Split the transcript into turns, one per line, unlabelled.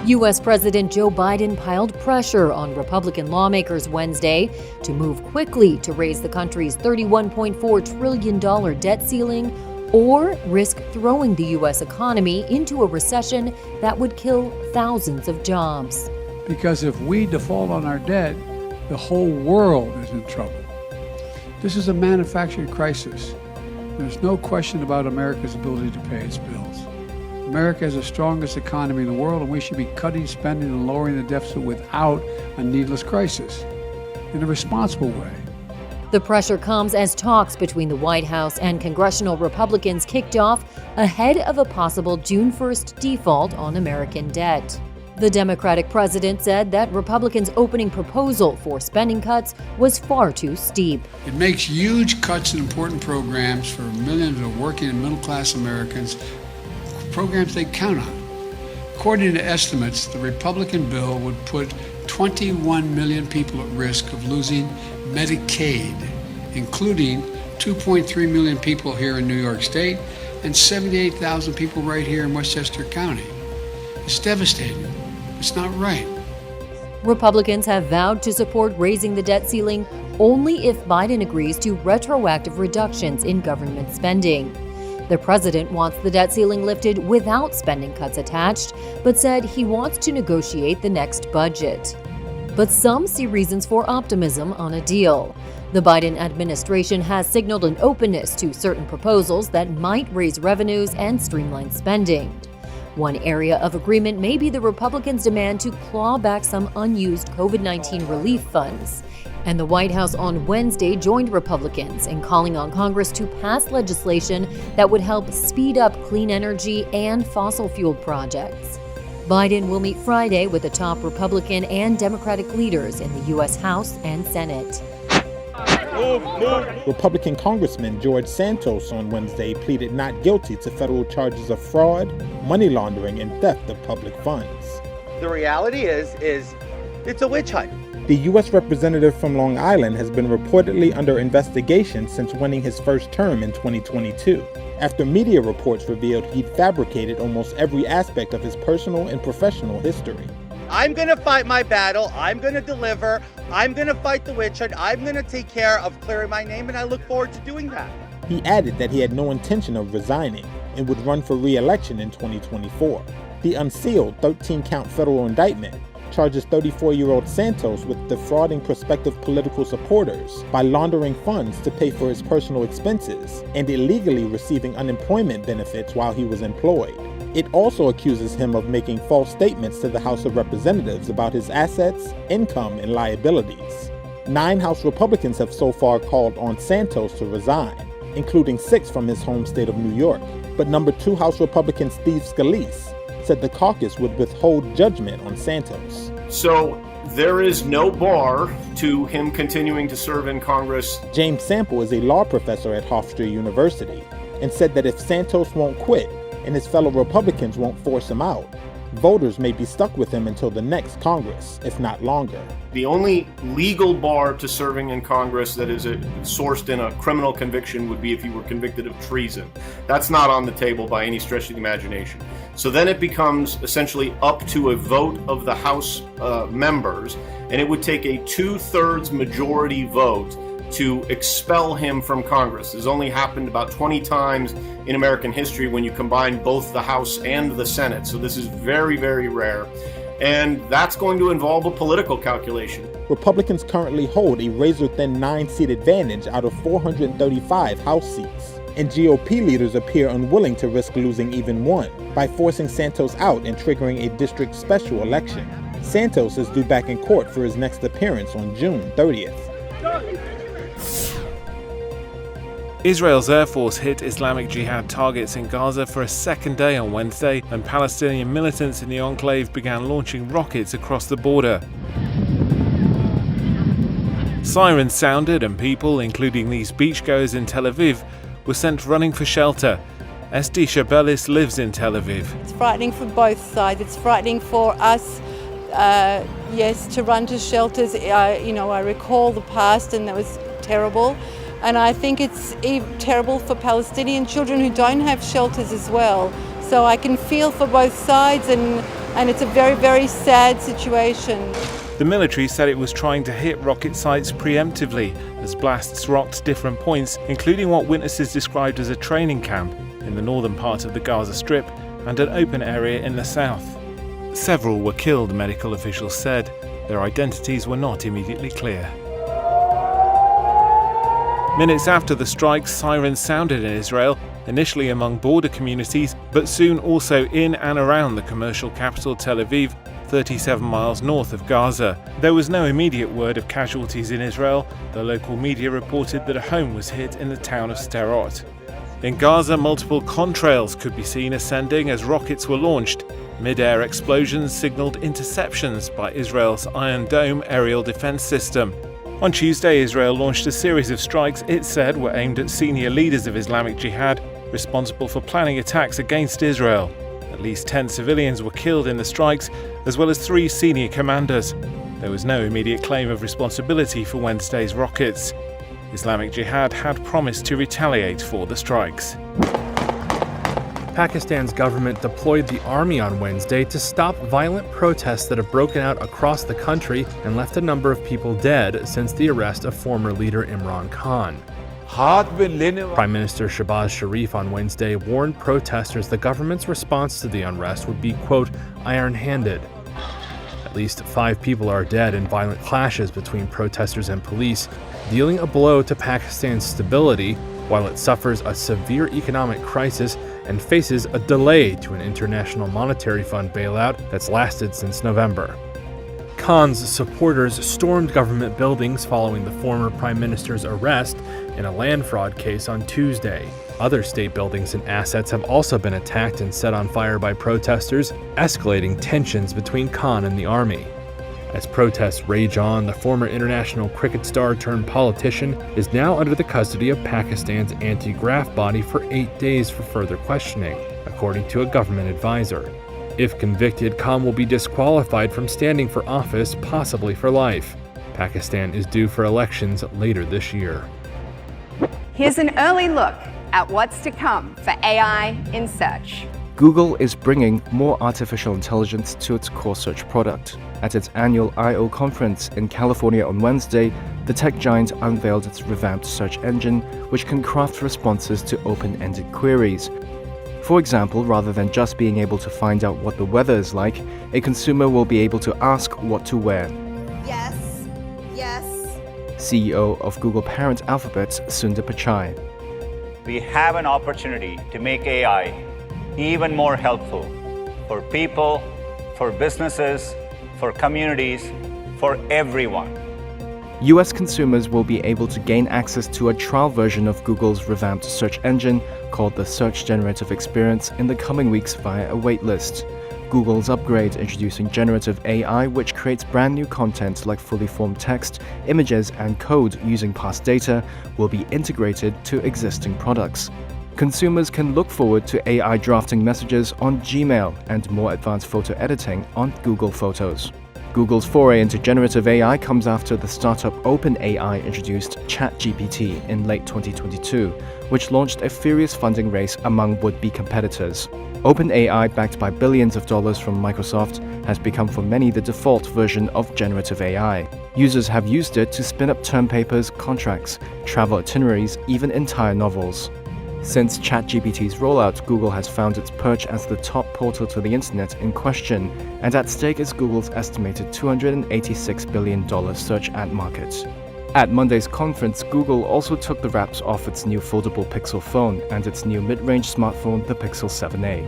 U.S. President Joe Biden piled pressure on Republican lawmakers Wednesday to move quickly to raise the country's $31.4 trillion debt ceiling or risk throwing the U.S. economy into a recession that would kill thousands of jobs.
Because if we default on our debt, the whole world is in trouble. This is a manufacturing crisis. There's no question about America's ability to pay its bills. America has the strongest economy in the world, and we should be cutting spending and lowering the deficit without a needless crisis, in a responsible way.
The pressure comes as talks between the White House and congressional Republicans kicked off ahead of a possible June 1st default on American debt. The Democratic president said that Republicans' opening proposal for spending cuts was far too steep.
It makes huge cuts in important programs for millions of working and middle-class Americans, programs they count on. According to estimates, the Republican bill would put 21 million people at risk of losing Medicaid, including 2.3 million people here in New York State and 78,000 people right here in Westchester County. It's devastating. It's not right.
Republicans have vowed to support raising the debt ceiling only if Biden agrees to retroactive reductions in government spending. The president wants the debt ceiling lifted without spending cuts attached, but said he wants to negotiate the next budget. But some see reasons for optimism on a deal. The Biden administration has signaled an openness to certain proposals that might raise revenues and streamline spending. One area of agreement may be the Republicans' demand to claw back some unused COVID-19 relief funds. And the White House on Wednesday joined Republicans in calling on Congress to pass legislation that would help speed up clean energy and fossil fuel projects. Biden will meet Friday with the top Republican and Democratic leaders in the U.S. House and Senate.
Republican Congressman George Santos on Wednesday pleaded not guilty to federal charges of fraud, money laundering, and theft of public funds.
The reality is it's a witch hunt.
The U.S. representative from Long Island has been reportedly under investigation since winning his first term in 2022, after media reports revealed he'd fabricated almost every aspect of his personal and professional history.
I'm going to fight my battle. I'm going to deliver. I'm going to fight the witch hunt. I'm going to take care of clearing my name, and I look forward to doing that.
He added that he had no intention of resigning and would run for re-election in 2024. The unsealed 13-count federal indictment charges 34-year-old Santos with defrauding prospective political supporters by laundering funds to pay for his personal expenses and illegally receiving unemployment benefits while he was employed. It also accuses him of making false statements to the House of Representatives about his assets, income, and liabilities. 9 House Republicans have so far called on Santos to resign, including 6 from his home state of New York. But number 2 House Republican Steve Scalise said the caucus would withhold judgment on Santos.
So there is no bar to him continuing to serve in Congress.
James Sample is a law professor at Hofstra University and said that if Santos won't quit and his fellow Republicans won't force him out, voters may be stuck with him until the next Congress, if not longer.
The only legal bar to serving in Congress that is sourced in a criminal conviction would be if you were convicted of treason. That's not on the table by any stretch of the imagination. So then it becomes essentially up to a vote of the House members, and it would take a 2/3 majority vote to expel him from Congress. This has only happened about 20 times in American history when you combine both the House and the Senate. So this is very, very rare. And that's going to involve a political calculation.
Republicans currently hold a razor-thin 9-seat advantage out of 435 House seats. And GOP leaders appear unwilling to risk losing even one by forcing Santos out and triggering a district special election. Santos is due back in court for his next appearance on June 30th.
Israel's Air Force hit Islamic Jihad targets in Gaza for a second day on Wednesday, and Palestinian militants in the enclave began launching rockets across the border. Sirens sounded and people, including these beachgoers in Tel Aviv, were sent running for shelter. Esti Shabelis lives in Tel Aviv.
It's frightening for both sides. It's frightening for us, to run to shelters. I recall the past, and that was terrible. And I think it's terrible for Palestinian children who don't have shelters as well. So I can feel for both sides, and it's a very, very sad situation.
The military said it was trying to hit rocket sites preemptively as blasts rocked different points, including what witnesses described as a training camp in the northern part of the Gaza Strip and an open area in the south. Several were killed, medical officials said. Their identities were not immediately clear. Minutes after the strikes, sirens sounded in Israel, initially among border communities, but soon also in and around the commercial capital Tel Aviv, 37 miles north of Gaza. There was no immediate word of casualties in Israel, though local media reported that a home was hit in the town of Sderot. In Gaza, multiple contrails could be seen ascending as rockets were launched. Mid-air explosions signaled interceptions by Israel's Iron Dome aerial defense system. On Tuesday, Israel launched a series of strikes it said were aimed at senior leaders of Islamic Jihad, responsible for planning attacks against Israel. At least 10 civilians were killed in the strikes, as well as 3 senior commanders. There was no immediate claim of responsibility for Wednesday's rockets. Islamic Jihad had promised to retaliate for the strikes.
Pakistan's government deployed the army on Wednesday to stop violent protests that have broken out across the country and left a number of people dead since the arrest of former leader Imran Khan. Prime Minister Shehbaz Sharif on Wednesday warned protesters the government's response to the unrest would be, quote, iron-handed. At least 5 people are dead in violent clashes between protesters and police, dealing a blow to Pakistan's stability while it suffers a severe economic crisis and faces a delay to an International Monetary Fund bailout that's lasted since November. Khan's supporters stormed government buildings following the former prime minister's arrest in a land fraud case on Tuesday. Other state buildings and assets have also been attacked and set on fire by protesters, escalating tensions between Khan and the army. As protests rage on, the former international cricket star turned politician is now under the custody of Pakistan's anti-graft body for 8 days for further questioning, according to a government advisor. If convicted, Khan will be disqualified from standing for office, possibly for life. Pakistan is due for elections later this year.
Here's an early look at what's to come for AI in search.
Google is bringing more artificial intelligence to its core search product. At its annual I/O conference in California on Wednesday, the tech giant unveiled its revamped search engine, which can craft responses to open-ended queries. For example, rather than just being able to find out what the weather is like, a consumer will be able to ask what to wear.
Yes, yes.
CEO of Google parent Alphabet, Sundar Pichai.
We have an opportunity to make AI even more helpful for people, for businesses, for communities, for everyone.
US consumers will be able to gain access to a trial version of Google's revamped search engine called the Search Generative Experience in the coming weeks via a waitlist. Google's upgrade introducing generative AI, which creates brand new content like fully formed text, images, and code using past data, will be integrated to existing products. Consumers can look forward to AI drafting messages on Gmail and more advanced photo editing on Google Photos. Google's foray into generative AI comes after the startup OpenAI introduced ChatGPT in late 2022, which launched a furious funding race among would-be competitors. OpenAI, backed by billions of dollars from Microsoft, has become for many the default version of generative AI. Users have used it to spin up term papers, contracts, travel itineraries, even entire novels. Since ChatGPT's rollout, Google has found its perch as the top portal to the internet in question, and at stake is Google's estimated $286 billion search ad market. At Monday's conference, Google also took the wraps off its new foldable Pixel phone and its new mid-range smartphone, the Pixel 7a.